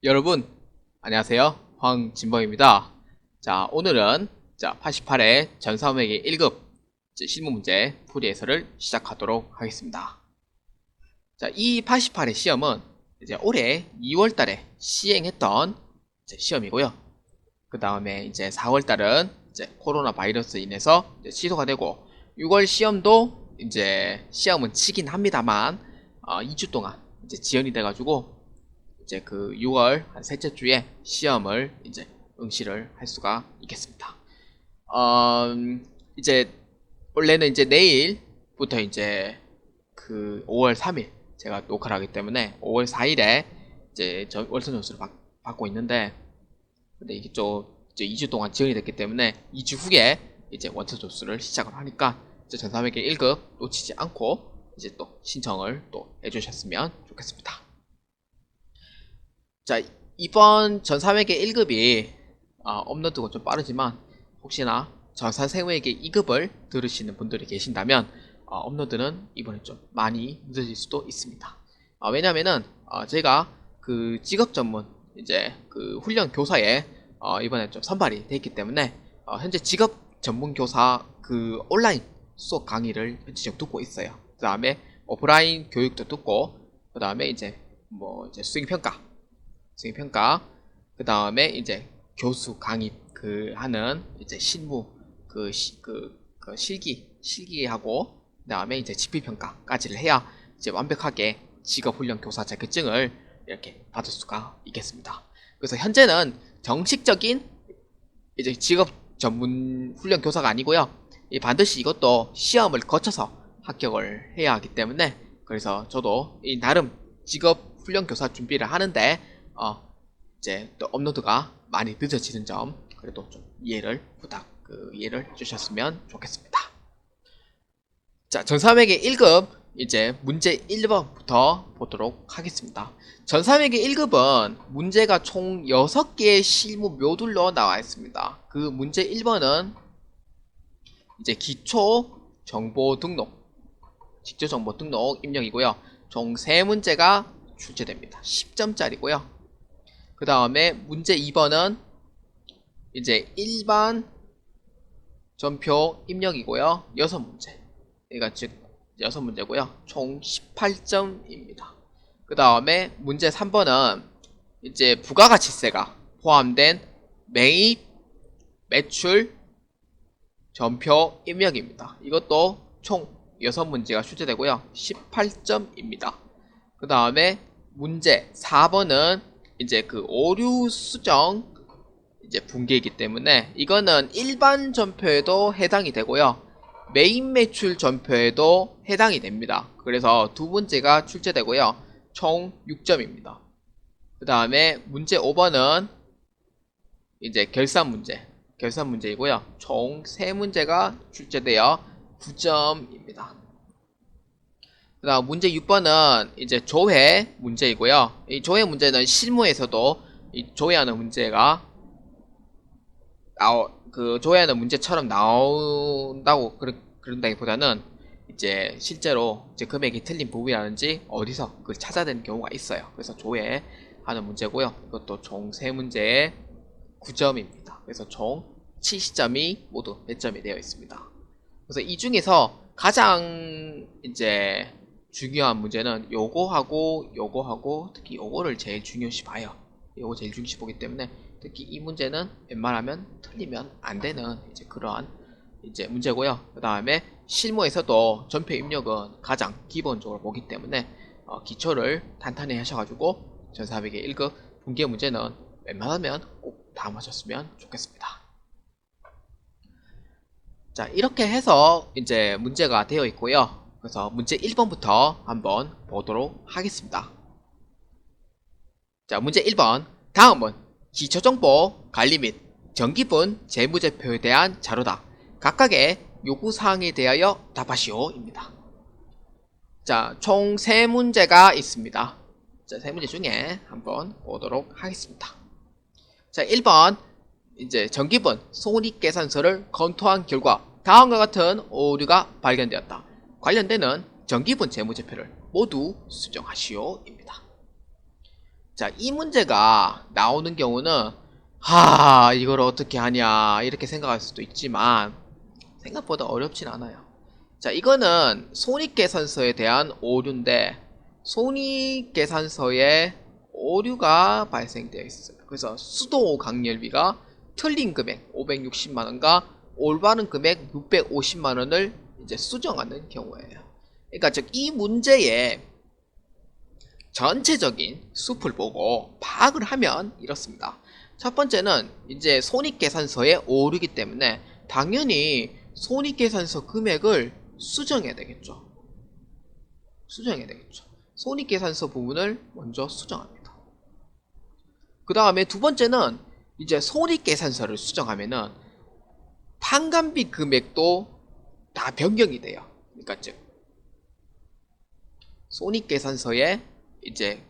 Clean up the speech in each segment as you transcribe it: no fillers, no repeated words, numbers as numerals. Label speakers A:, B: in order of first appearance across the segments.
A: 여러분, 안녕하세요. 황진범입니다. 자, 오늘은 88회 전사범에게 1급 실무 문제 풀이 해설을 시작하도록 하겠습니다. 자, 이 88회 시험은 이제 올해 2월 달에 시행했던 시험이고요. 그 다음에 이제 4월 달은 코로나 바이러스 인해서 취소가 되고 6월 시험도 이제 시험은 치긴 합니다만 2주 동안 지연이 돼가지고 이제 그 6월 한 셋째 주에 시험을 이제 응시를 할 수가 있겠습니다. 이제 원래는 이제 내일부터 이제 그 5월 3일 제가 녹화를 하기 때문에 5월 4일에 이제 월선 점수를 받고 있는데, 근데 이게 좀 이제 2주 동안 지연이 됐기 때문에 2주 후에 이제 원서 접수를 시작을 하니까 이제 전사회계 1급 놓치지 않고 이제 또 신청을 또 해주셨으면 좋겠습니다. 자, 이번 전사회계 1급이 업로드가 좀 빠르지만 혹시나 전사생회계 2급을 들으시는 분들이 계신다면 업로드는 이번에 좀 많이 늦어질 수도 있습니다. 왜냐면은 제가 그 직업 전문 이제 그 훈련 교사에 이번에 좀 선발이 돼 있기 때문에 현재 직업 전문 교사 그 온라인 수업 강의를 현재 좀 듣고 있어요. 그 다음에 오프라인 교육도 듣고, 그 다음에 이제 뭐 이제 수행평가, 그 다음에 이제 교수 강의 그 하는 이제 실무 그 실기하고, 그 다음에 이제 지필평가까지를 해야 이제 완벽하게 직업훈련 교사 자격증을 이렇게 받을 수가 있겠습니다. 그래서 현재는 정식적인 이제 직업 전문 훈련 교사가 아니고요. 반드시 이것도 시험을 거쳐서 합격을 해야 하기 때문에, 그래서 저도 이 나름 직업 훈련 교사 준비를 하는데 이제 또 업로드가 많이 늦어지는 점 그래도 좀 이해를 해주셨으면 좋겠습니다. 자, 전사회계 1급 이제 문제 1번부터 보도록 하겠습니다. 전사회계 1급은 문제가 총 6개의 실무 모듈로 나와 있습니다. 그 문제 1번은 이제 기초 정보 등록 입력이고요. 총 3문제가 출제됩니다. 10점짜리고요. 그 다음에 문제 2번은 이제 일반 전표 입력이고요. 6문제. 그러니까 즉 6문제고요. 총 18점입니다. 그 다음에 문제 3번은 이제 부가가치세가 포함된 매입, 매출, 전표 입력입니다. 이것도 총 6문제가 출제되고요. 18점입니다. 그 다음에 문제 4번은 이제 그 오류 수정 이제 붕괴이기 때문에 이거는 일반 전표에도 해당이 되고요. 메인 매출 전표에도 해당이 됩니다. 그래서 두 문제가 출제되고요. 총 6점입니다. 그 다음에 문제 5번은 이제 결산 문제이고요. 총 3문제가 출제되어 9점입니다. 그 다음 문제 6번은 이제 조회 문제이고요. 이 조회 문제는 실무에서도 이 조회하는 문제가 조회하는 문제처럼 나온다고 그런다기보다는 이제 실제로 이제 금액이 틀린 부분이라든지 어디서 그걸 찾아야 되는 경우가 있어요. 그래서 조회하는 문제고요. 이것도 총 3문제에 9점입니다. 그래서 총 70점이 모두 배점이 되어 있습니다. 그래서 이 중에서 가장 이제 중요한 문제는 요거하고 특히 요거를 제일 중요시 봐요. 요거 제일 중요시 보기 때문에 특히 이 문제는 웬만하면 틀리면 안 되는 이제 그러한 이제 문제고요. 그 다음에 실무에서도 전표 입력은 가장 기본적으로 보기 때문에 기초를 탄탄히 하셔가지고 전사회계 1급 분계 문제는 웬만하면 꼭 다 맞췄으면 좋겠습니다. 자, 이렇게 해서 이제 문제가 되어 있고요. 그래서 문제 1번부터 한번 보도록 하겠습니다. 자, 문제 1번. 다음은 기초정보 관리 및 정기분 재무제표에 대한 자료다. 각각의 요구사항에 대하여 답하시오 입니다. 자, 총 3문제가 있습니다. 자, 3문제 중에 한번 보도록 하겠습니다. 자, 1번 이제 정기분 손익계산서를 검토한 결과 다음과 같은 오류가 발견되었다. 관련되는 정기분 재무제표를 모두 수정하시오 입니다. 자, 이 문제가 나오는 경우는 이걸 어떻게 하냐 이렇게 생각할 수도 있지만 생각보다 어렵진 않아요. 자, 이거는 손익계산서에 대한 오류인데 손익계산서에 오류가 발생되어 있어요. 그래서 수도 강렬비가 틀린 금액 560만원과 올바른 금액 650만원을 이제 수정하는 경우예요. 그러니까 즉 이 문제에 전체적인 숲을 보고 파악을 하면 이렇습니다. 첫 번째는 이제 손익계산서의 오류이기 때문에 당연히 손익계산서 금액을 수정해야 되겠죠. 수정해야 되겠죠. 손익계산서 부분을 먼저 수정합니다. 그 다음에 두 번째는 이제 손익계산서를 수정하면은 판관비 금액도 다 변경이 돼요. 그러니까 즉 손익계산서에 이제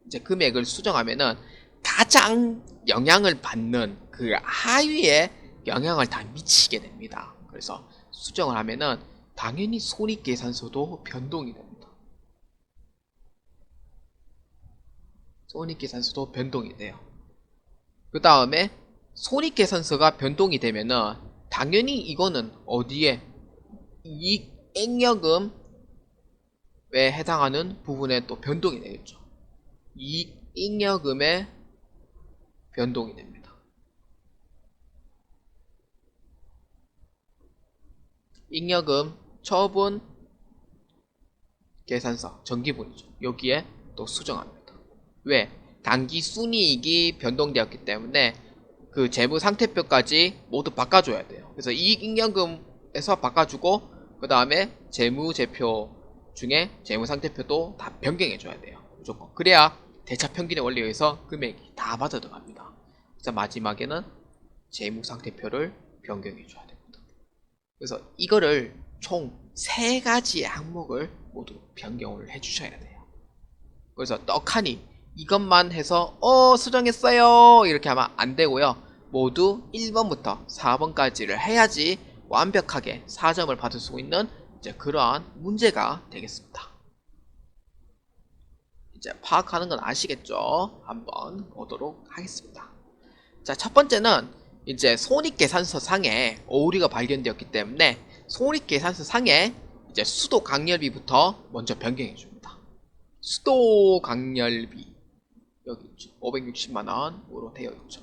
A: 이제 금액을 수정하면은 가장 영향을 받는 그 하위에 영향을 다 미치게 됩니다. 그래서 수정을 하면은 당연히 손익계산서도 변동이 됩니다. 손익계산서도 변동이 돼요. 그 다음에 손익계산서가 변동이 되면은 당연히 이거는 어디에 이익잉여금에 해당하는 부분에 또 변동이 되겠죠. 이익잉여금에 변동이 됩니다. 잉여금 처분 계산서 정기분이죠. 여기에 또 수정합니다. 왜? 당기 순이익이 변동되었기 때문에 그 재무 상태표까지 모두 바꿔줘야 돼요. 그래서 이익잉여금에서 바꿔주고 그 다음에 재무제표 중에 재무상태표도 다 변경해줘야 돼요. 무조건. 그래야 대차평균의 원리에 의해서 금액이 다 맞아 들어갑니다. 그래서 마지막에는 재무상태표를 변경해줘야 됩니다. 그래서 이거를 총 3가지의 항목을 모두 변경을 해주셔야 돼요. 그래서 떡하니 이것만 해서 수정했어요 이렇게 하면 안 되고요. 모두 1번부터 4번까지를 해야지 완벽하게 4점을 받을 수 있는 이제 그러한 문제가 되겠습니다. 이제 파악하는 건 아시겠죠? 한번 보도록 하겠습니다. 자, 첫 번째는 이제 손익계산서 상에 오류가 발견되었기 때문에 손익계산서 상에 이제 수도 강렬비부터 먼저 변경해 줍니다. 수도 강렬비 여기 있죠. 560만원으로 되어 있죠.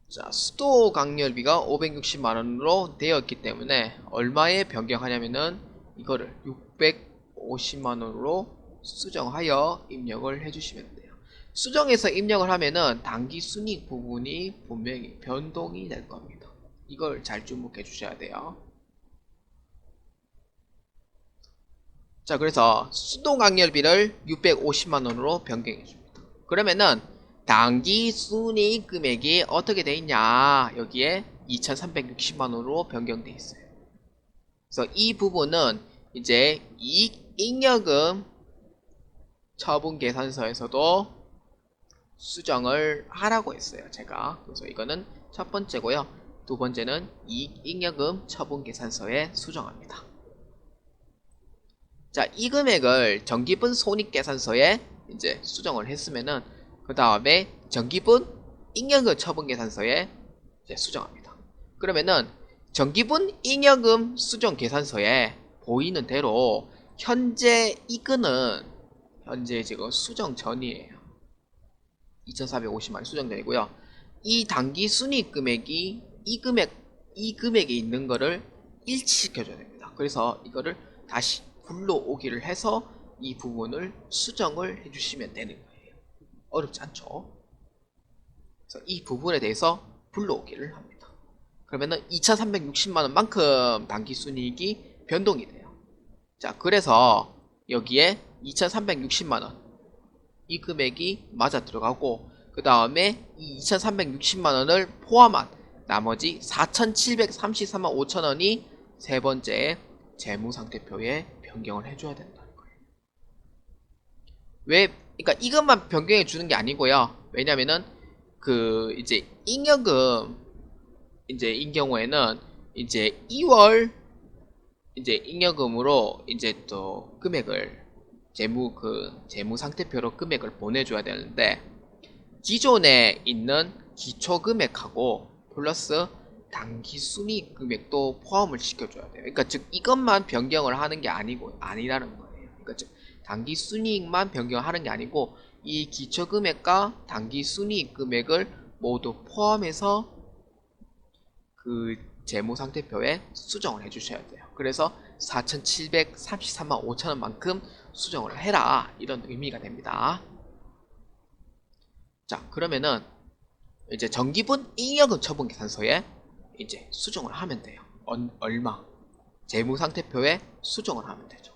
A: 자, 수도 강렬비가 560만원으로 되어 있기 때문에 얼마에 변경하냐면은 이거를 650만원으로 수정하여 입력을 해주시면 돼요. 수정해서 입력을 하면은 당기 순이익 부분이 분명히 변동이 될 겁니다. 이걸 잘 주목해 주셔야 돼요. 자, 그래서 수도 강렬비를 650만원으로 변경해 줍니다. 그러면은 당기 순이익 금액이 어떻게 돼 있냐? 여기에 2360만원으로 변경돼 있어요. 그래서 이 부분은 이제 이익잉여금 처분계산서에서도 수정을 하라고 했어요. 제가. 그래서 이거는 첫 번째고요. 두 번째는 이익잉여금 처분계산서에 수정합니다. 자, 이 금액을 정기분 손익계산서에 이제 수정을 했으면은 그 다음에 정기분 잉여금 처분계산서에 이제 수정합니다. 그러면은 정기분 잉여금 수정계산서에 보이는 대로 현재 이건은 현재 지금 수정 전이에요. 2450만원 수정 전이고요. 이 당기 순이익 금액이 이 금액에 있는 거를 일치시켜줘야 됩니다. 그래서 이거를 다시 불러오기를 해서 이 부분을 수정을 해주시면 되는 거예요. 어렵지 않죠? 그래서 이 부분에 대해서 불러오기를 합니다. 그러면은 2360만원만큼 당기순이익이 변동이 돼요. 자, 그래서 여기에 2360만원 이 금액이 맞아 들어가고 그 다음에 이 2360만원을 포함한 나머지 4733만 5천원이 세 번째 재무상태표에 변경을 해줘야 된다는 거예요. 왜? 그러니까 이것만 변경해 주는 게 아니고요. 왜냐면은 그 이제 잉여금 이제 인 경우에는 이제 2월 이제 잉여금으로 이제 또 금액을 재무 상태표로 금액을 보내줘야 되는데, 기존에 있는 기초 금액하고 플러스 단기 순이익 금액도 포함을 시켜줘야 돼요. 그러니까 즉 이것만 변경을 하는 게 아니라는 거예요. 그러니까 즉 단기 순이익만 변경하는 게 아니고 이 기초 금액과 단기 순이익 금액을 모두 포함해서 그 재무 상태표에 수정을 해주셔야 돼요. 그래서 4,733만 5천원만큼 수정을 해라, 이런 의미가 됩니다. 자, 그러면은 이제 정기분 잉여금 처분 계산서에 이제 수정을 하면 돼요. 얼마? 재무상태표에 수정을 하면 되죠.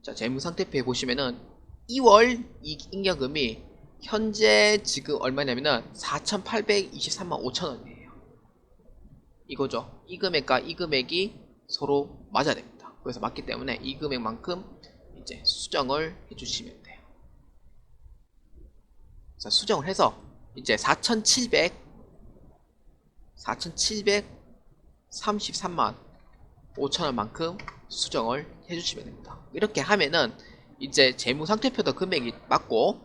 A: 자, 재무상태표에 보시면은 2월 잉여금이 현재 지금 얼마냐면은 4,823만 5천원이에요. 이거죠. 이 금액과 이 금액이 서로 맞아야 됩니다. 그래서 맞기 때문에 이 금액만큼 이제 수정을 해주시면 돼요. 자, 수정을 해서 이제 4,733만 5천원만큼 수정을 해주시면 됩니다. 이렇게 하면은 이제 재무상태표도 금액이 맞고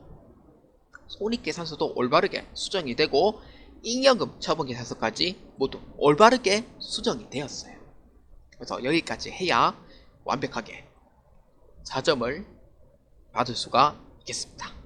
A: 손익계산서도 올바르게 수정이 되고 잉여금 처분계산서까지 모두 올바르게 수정이 되었어요. 그래서 여기까지 해야 완벽하게 4점을 받을 수가 있겠습니다.